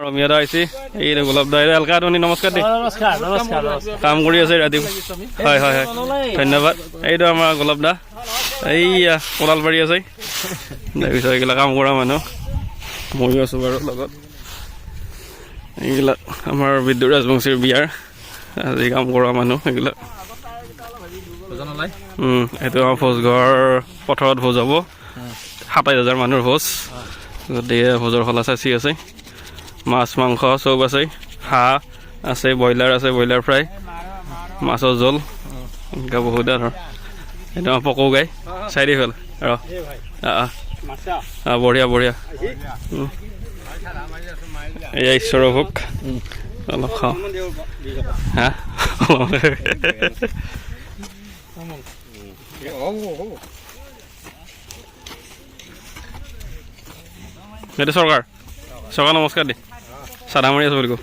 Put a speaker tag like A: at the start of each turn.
A: ৰমিয়া দা আহিছে এই গোলাপ দা এলকা আপুনি নমস্কাৰ দেই
B: নমস্কাৰ
A: কাম কৰি আছে ৰাতি হয় হয় হয় ধন্যবাদ এইটো আমাৰ গোলাপ দা এইয়া কোলালবাৰী আছে তাৰপিছত এইগিলা কাম কৰা মানুহ ময়ো আছোঁ বাৰু লগত এইবিলাক আমাৰ বিদ্যুৎ ৰাজবংশীৰ বিয়াৰ আজি কাম কৰা মানুহ এইবিলাক এইটো আমাৰ ভোজঘৰ পথাৰত ভোজ হ'ব ২৭,০০০ মানুহৰ ভোজ গতিকে ভোজৰ খলা চাচি আছে মাছ মাংস চব আছে হাঁহ আছে ব্ৰইলাৰ আছে ব্ৰইলাৰ ফ্ৰাই মাছৰ জোল এনেকৈ বহুত আৰু এইটো আমাৰ পকৌ গাই চাই দি হ'ল বঢ়িয়া বঢ়িয়া এয়া ঈশ্বৰৰ ভোগ অলপ খাওঁ হা এইটো চৰকাৰ নমস্কাৰ দেই চাদা মাৰি আছোঁ বুলি কওঁ